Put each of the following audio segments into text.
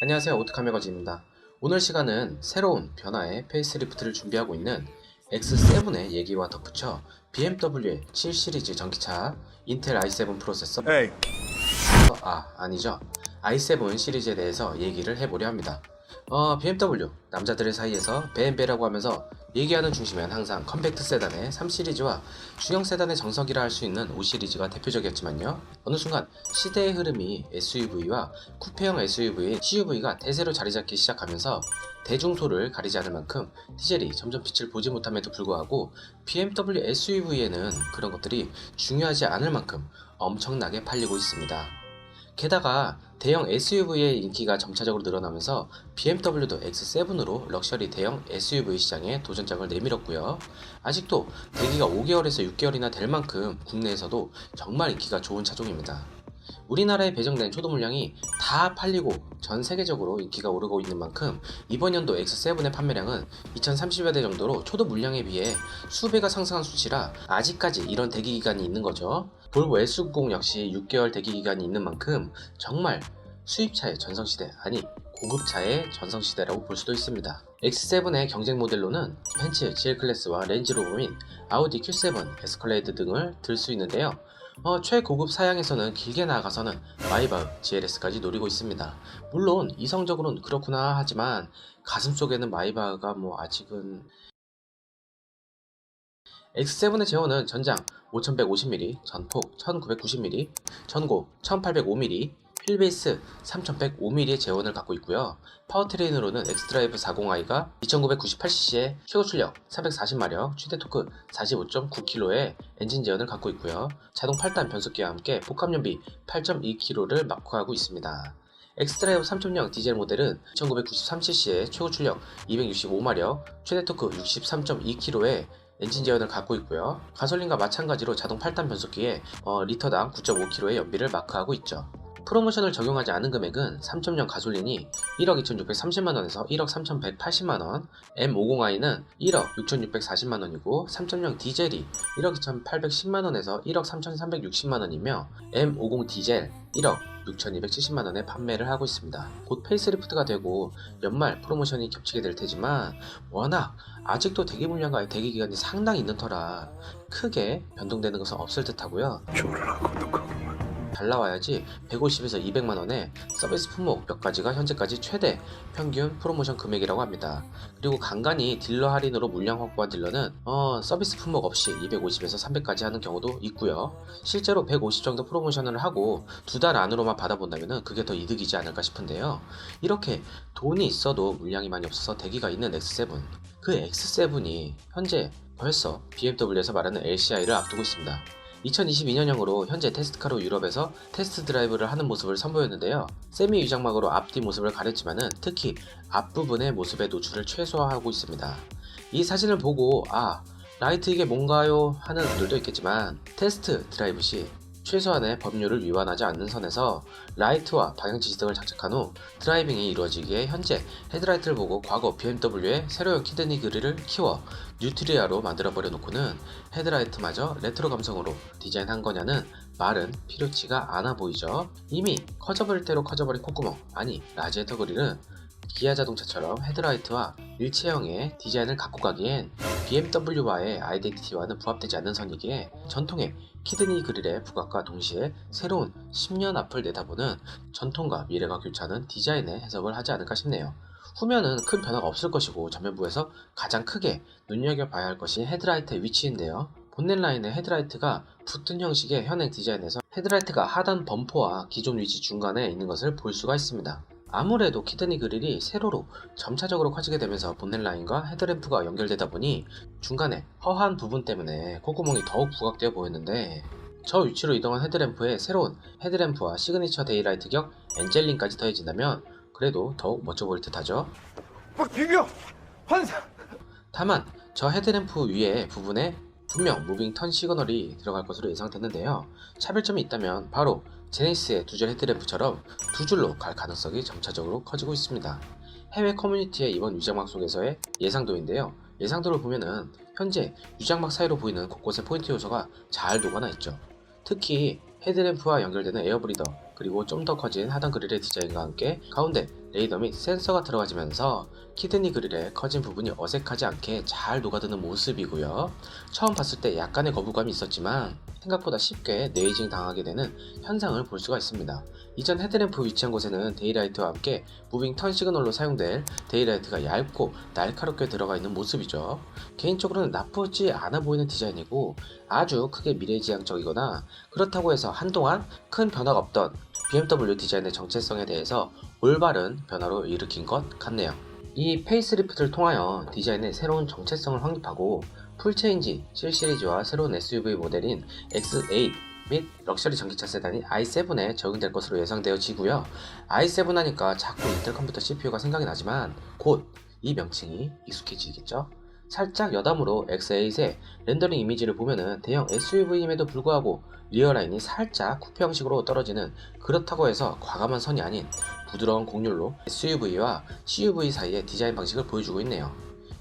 안녕하세요, 오트카메거지입니다. 오늘 시간은 새로운 변화의 페이스리프트를 준비하고 있는 X7의 얘기와 덧붙여 BMW의 7 시리즈 전기차 인텔 i7 프로세서 아니죠, i7 시리즈에 대해서 얘기를 해보려 합니다. BMW 남자들의 사이에서 벤베라고 하면서 얘기하는 중심엔 항상 컴팩트 세단의 3 시리즈와 중형 세단의 정석이라 할 수 있는 5 시리즈가 대표적이었지만요, 어느 순간 시대의 흐름이 SUV와 쿠페형 SUV인 CUV가 대세로 자리잡기 시작하면서 대중소를 가리지 않을 만큼 디젤이 점점 빛을 보지 못함에도 불구하고 BMW SUV에는 그런 것들이 중요하지 않을 만큼 엄청나게 팔리고 있습니다. 게다가 대형 SUV의 인기가 점차적으로 늘어나면서 BMW도 X7으로 럭셔리 대형 SUV 시장에 도전장을 내밀었고요. 아직도 대기가 5개월에서 6개월이나 될 만큼 국내에서도 정말 인기가 좋은 차종입니다. 우리나라에 배정된 초도 물량이 다 팔리고 전 세계적으로 인기가 오르고 있는 만큼 이번 연도 X7의 판매량은 2030여 대 정도로 초도 물량에 비해 수배가 상승한 수치라 아직까지 이런 대기 기간이 있는 거죠. 볼보 S90 역시 6개월 대기 기간이 있는 만큼 정말 수입차의 전성시대, 아니 고급차의 전성시대라고 볼 수도 있습니다. X7의 경쟁 모델로는 벤츠 GL 클래스와 렌지로버 및 아우디 Q7, 에스컬레이드 등을 들 수 있는데요. 최고급 사양에서는 길게 나아가서는 마이바흐 GLS까지 노리고 있습니다. 물론 이성적으로는 그렇구나 하지만 가슴속에는 마이바흐가 아직은. X7의 제어는 전장 5150mm, 전폭 1990mm, 전고 1805mm, 휠베이스 3105mm의 제원을 갖고 있고요. 파워트레인으로는 엑스드라이브 40i가 2998cc의 최고 출력 340마력, 최대 토크 45.9kg의 엔진 제원을 갖고 있고요. 자동 8단 변속기와 함께 복합연비 8.2kg를 마크하고 있습니다. 엑스드라이브 3.0 디젤 모델은 2993cc의 최고 출력 265마력, 최대 토크 63.2kg의 엔진 제어를 갖고 있고요. 가솔린과 마찬가지로 자동 8단 변속기에 리터당 9.5kg의 연비를 마크하고 있죠. 프로모션을 적용하지 않은 금액은 3.0 가솔린이 1억 2630만원에서 1억 3180만원, M50i는 1억 6640만원이고 3.0 디젤이 1억 2810만원에서 1억 3360만원이며 M50 디젤 1억 6270만원에 판매를 하고 있습니다. 곧 페이스리프트가 되고 연말 프로모션이 겹치게 될 테지만 워낙 아직도 대기 물량과 대기 기간이 상당히 있는 터라 크게 변동되는 것은 없을 듯 하고요. 잘 나와야지 150에서 200만원에 서비스 품목 몇 가지가 현재까지 최대 평균 프로모션 금액이라고 합니다. 그리고 간간히 딜러 할인으로 물량 확보한 딜러는 서비스 품목 없이 250에서 300까지 하는 경우도 있고요. 실제로 150 정도 프로모션을 하고 2달 안으로만 받아본다면 그게 더 이득이지 않을까 싶은데요. 이렇게 돈이 있어도 물량이 많이 없어서 대기가 있는 X7, 그 X7이 현재 벌써 BMW에서 말하는 LCI를 앞두고 있습니다. 2022년형으로 현재 테스트카로 유럽에서 테스트 드라이브를 하는 모습을 선보였는데요. 세미 위장막으로 앞뒤 모습을 가렸지만은 특히 앞부분의 모습의 노출을 최소화하고 있습니다. 이 사진을 보고 라이트 이게 뭔가요? 하는 분들도 있겠지만 테스트 드라이브 시 최소한의 법률을 위반하지 않는 선에서 라이트와 방향 지시등을 장착한 후 드라이빙이 이루어지기에 현재 헤드라이트를 보고 과거 BMW의 세로형 키드니 그릴을 키워 뉴트리아로 만들어버려 놓고는 헤드라이트마저 레트로 감성으로 디자인한 거냐는 말은 필요치가 않아 보이죠. 이미 커져버릴 대로 커져버린 콧구멍, 아니 라지에이터 그릴은 기아 자동차처럼 헤드라이트와 일체형의 디자인을 갖고 가기엔 BMW와의 아이덴티티와는 부합되지 않는 선이기에 전통의 키드니 그릴의 부각과 동시에 새로운 10년 앞을 내다보는 전통과 미래가 교차하는 디자인의 해석을 하지 않을까 싶네요. 후면은 큰 변화가 없을 것이고 전면부에서 가장 크게 눈여겨봐야 할 것이 헤드라이트의 위치인데요. 본넷 라인에 헤드라이트가 붙은 형식의 현행 디자인에서 헤드라이트가 하단 범퍼와 기존 위치 중간에 있는 것을 볼 수가 있습니다. 아무래도 키드니 그릴이 세로로 점차적으로 커지게 되면서 본넷 라인과 헤드램프가 연결되다 보니 중간에 허한 부분 때문에 콧구멍이 더욱 부각되어 보였는데, 저 위치로 이동한 헤드램프에 새로운 헤드램프와 시그니처 데이라이트 격 엔젤링까지 더해진다면 그래도 더욱 멋져 보일 듯 하죠. 비교! 환상! 다만 저 헤드램프 위에 부분에 분명 무빙 턴 시그널이 들어갈 것으로 예상됐는데요. 차별점이 있다면 바로 제네시스의 두줄 헤드램프처럼 두 줄로 갈 가능성이 점차적으로 커지고 있습니다. 해외 커뮤니티의 이번 위장막 속에서의 예상도인데요. 예상도를 보면은 현재 위장막 사이로 보이는 곳곳의 포인트 요소가 잘 녹아나 있죠. 특히 헤드램프와 연결되는 에어브리더, 그리고 좀 더 커진 하단 그릴의 디자인과 함께 가운데 레이더 및 센서가 들어가지면서 키드니 그릴의 커진 부분이 어색하지 않게 잘 녹아드는 모습이고요. 처음 봤을 때 약간의 거부감이 있었지만 생각보다 쉽게 네이징 당하게 되는 현상을 볼 수가 있습니다. 이전 헤드램프 위치한 곳에는 데이라이트와 함께 무빙 턴 시그널로 사용될 데이라이트가 얇고 날카롭게 들어가 있는 모습이죠. 개인적으로는 나쁘지 않아 보이는 디자인이고 아주 크게 미래지향적이거나 그렇다고 해서 한동안 큰 변화가 없던 BMW 디자인의 정체성에 대해서 올바른 변화로 일으킨 것 같네요. 이 페이스리프트를 통하여 디자인의 새로운 정체성을 확립하고 풀체인지 7시리즈와 새로운 SUV 모델인 X8 및 럭셔리 전기차 세단인 i7에 적용될 것으로 예상되어지고요. i7 하니까 자꾸 인텔 컴퓨터 CPU가 생각이 나지만 곧 이 명칭이 익숙해지겠죠. 살짝 여담으로 X8의 렌더링 이미지를 보면은 대형 SUV임에도 불구하고 리어라인이 살짝 쿠페 형식으로 떨어지는, 그렇다고 해서 과감한 선이 아닌 부드러운 곡률로 SUV와 CUV 사이의 디자인 방식을 보여주고 있네요.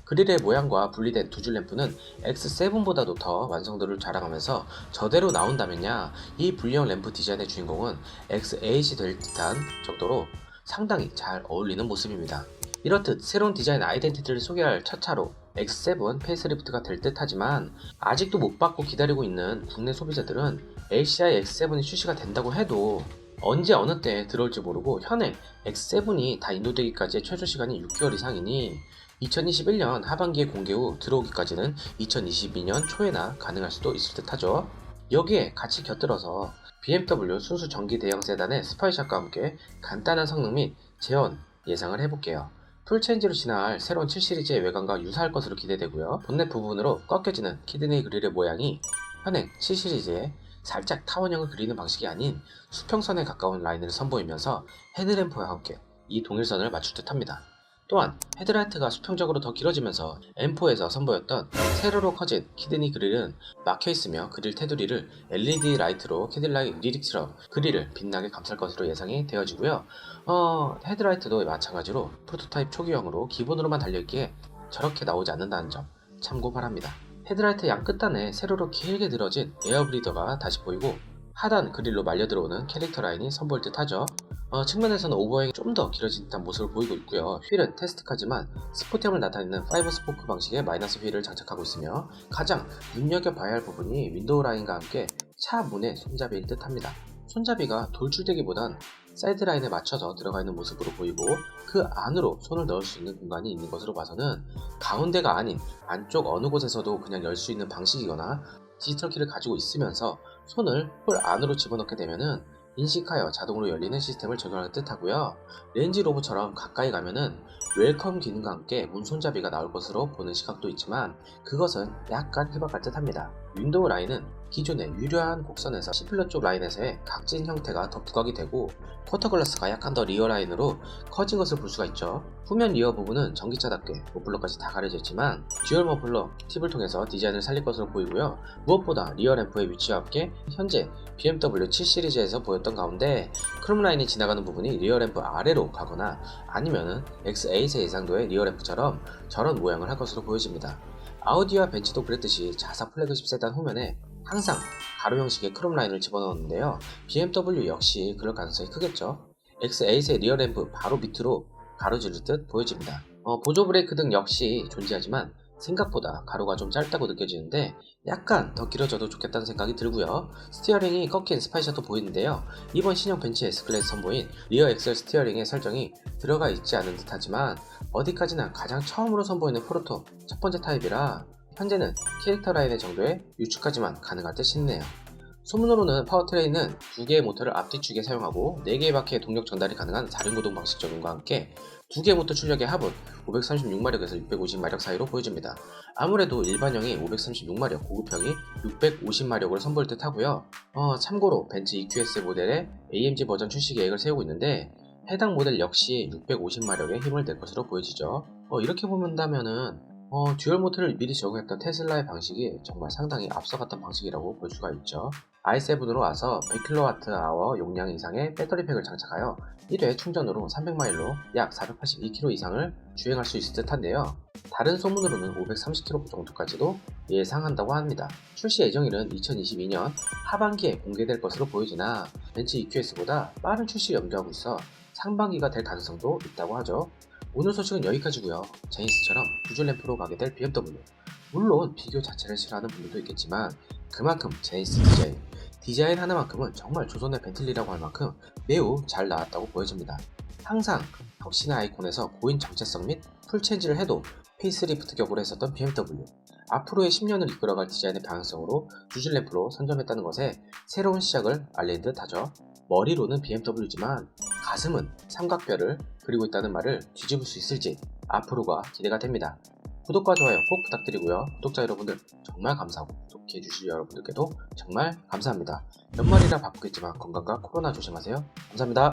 그릴의 모양과 분리된 두 줄 램프는 X7보다도 더 완성도를 자랑하면서 저대로 나온다면야 이 분리형 램프 디자인의 주인공은 X8이 될 듯한 정도로 상당히 잘 어울리는 모습입니다. 이렇듯 새로운 디자인 아이덴티티를 소개할 첫 차로 X7 페이스리프트가 될 듯 하지만 아직도 못 받고 기다리고 있는 국내 소비자들은 LCI X7이 출시가 된다고 해도 언제 어느 때 들어올지 모르고 현행 X7이 다 인도되기까지의 최소 시간이 6개월 이상이니 2021년 하반기에 공개 후 들어오기까지는 2022년 초에나 가능할 수도 있을 듯 하죠. 여기에 같이 곁들여서 BMW 순수 전기 대형 세단의 스파이샷과 함께 간단한 성능 및 제원 예상을 해볼게요. 풀체인지로 진화할 새로운 7시리즈의 외관과 유사할 것으로 기대되고요. 본넷 부분으로 꺾여지는 키드니 그릴의 모양이 현행 7시리즈의 살짝 타원형을 그리는 방식이 아닌 수평선에 가까운 라인을 선보이면서 헤드램프와 함께 이 동일선을 맞출 듯 합니다. 또한 헤드라이트가 수평적으로 더 길어지면서 M4에서 선보였던 세로로 커진 키드니 그릴은 막혀있으며 그릴 테두리를 LED 라이트로 캐딜락 리릭처럼 그릴을 빛나게 감쌀 것으로 예상이 되어지고요. 헤드라이트도 마찬가지로 프로토타입 초기형으로 기본으로만 달려있기에 저렇게 나오지 않는다는 점 참고 바랍니다. 헤드라이트 양 끝단에 세로로 길게 늘어진 에어브리더가 다시 보이고 하단 그릴로 말려 들어오는 캐릭터 라인이 선보일 듯 하죠. 측면에서는 오버행이 좀 더 길어진 듯한 모습을 보이고 있고요. 휠은 테스트카지만 스포티함을 나타내는 5 스포크 방식의 마이너스 휠을 장착하고 있으며 가장 눈여겨봐야 할 부분이 윈도우 라인과 함께 차 문의 손잡이일 듯 합니다. 손잡이가 돌출되기보단 사이드 라인에 맞춰서 들어가 있는 모습으로 보이고 그 안으로 손을 넣을 수 있는 공간이 있는 것으로 봐서는 가운데가 아닌 안쪽 어느 곳에서도 그냥 열 수 있는 방식이거나 디지털 키를 가지고 있으면서 손을 홀 안으로 집어넣게 되면은 인식하여 자동으로 열리는 시스템을 적용할 듯 하고요. 렌지 로브처럼 가까이 가면은 웰컴 기능과 함께 문 손잡이가 나올 것으로 보는 시각도 있지만 그것은 약간 희박할 듯 합니다. 윈도우 라인은 기존의 유려한 곡선에서 C필러 쪽 라인에서의 각진 형태가 더 부각이 되고 쿼터글라스가 약간 더 리어 라인으로 커진 것을 볼 수가 있죠. 후면 리어 부분은 전기차답게 머플러까지 다 가려져 있지만 듀얼 머플러 팁을 통해서 디자인을 살릴 것으로 보이고요. 무엇보다 리어 램프의 위치와 함께 현재 BMW 7시리즈에서 보였던 가운데 크롬 라인이 지나가는 부분이 리어 램프 아래로 가거나 아니면은 X8의 예상도의 리어 램프처럼 저런 모양을 할 것으로 보여집니다. 아우디와 벤츠도 그랬듯이 자사 플래그십 세단 후면에 항상 가로 형식의 크롬 라인을 집어넣었는데요. BMW 역시 그럴 가능성이 크겠죠. X8의 리어 램프 바로 밑으로 가로지를 듯 보여집니다. 보조 브레이크 등 역시 존재하지만 생각보다 가로가 좀 짧다고 느껴지는데 약간 더 길어져도 좋겠다는 생각이 들고요. 스티어링이 꺾인 스파이샷도 보이는데요. 이번 신형 벤츠 S클래스 선보인 리어 엑셀 스티어링의 설정이 들어가 있지 않은 듯 하지만 어디까지나 가장 처음으로 선보이는 프로토 첫 번째 타입이라 현재는 캐릭터 라인의 정도의 유추까지만 가능할 듯 싶네요. 소문으로는 파워트레인은 2개의 모터를 앞뒤축에 사용하고 4개의 바퀴의 동력 전달이 가능한 4륜구동 방식 적용과 함께 2개의 모터 출력의 합은 536마력에서 650마력 사이로 보여집니다. 아무래도 일반형이 536마력, 고급형이 650마력을 선보일 듯 하고요. 참고로 벤츠 EQS 모델의 AMG 버전 출시 계획을 세우고 있는데 해당 모델 역시 650마력의 힘을 낼 것으로 보여지죠. 이렇게 본다면은 듀얼 모터를 미리 적용했던 테슬라의 방식이 정말 상당히 앞서갔던 방식이라고 볼 수가 있죠. i7으로 와서 100kWh 용량 이상의 배터리팩을 장착하여 1회 충전으로 300마일로 약 482km 이상을 주행할 수 있을 듯 한데요. 다른 소문으로는 530km 정도까지도 예상한다고 합니다. 출시 예정일은 2022년 하반기에 공개될 것으로 보여지나 벤츠 EQS보다 빠른 출시를 염두하고 있어 상반기가 될 가능성도 있다고 하죠. 오늘 소식은 여기까지고요. 제니스처럼 두 줄 램프로 가게 될 BMW. 물론 비교 자체를 싫어하는 분들도 있겠지만 그만큼 제니스 디자인 하나만큼은 정말 조선의 벤틀리라고 할 만큼 매우 잘 나왔다고 보여집니다. 항상 혁신의 아이콘에서 고인 정체성 및 풀체인지를 해도 페이스리프트 격으로 했었던 BMW. 앞으로의 10년을 이끌어갈 디자인의 방향성으로 두 줄 램프로 선점했다는 것에 새로운 시작을 알린 듯 하죠. 머리로는 BMW지만 가슴은 삼각별을 그리고 있다는 말을 뒤집을 수 있을지 앞으로가 기대가 됩니다. 구독과 좋아요 꼭 부탁드리고요. 구독자 여러분들 정말 감사하고 구독해주실 여러분들께도 정말 감사합니다. 연말이라 바쁘겠지만 건강과 코로나 조심하세요. 감사합니다.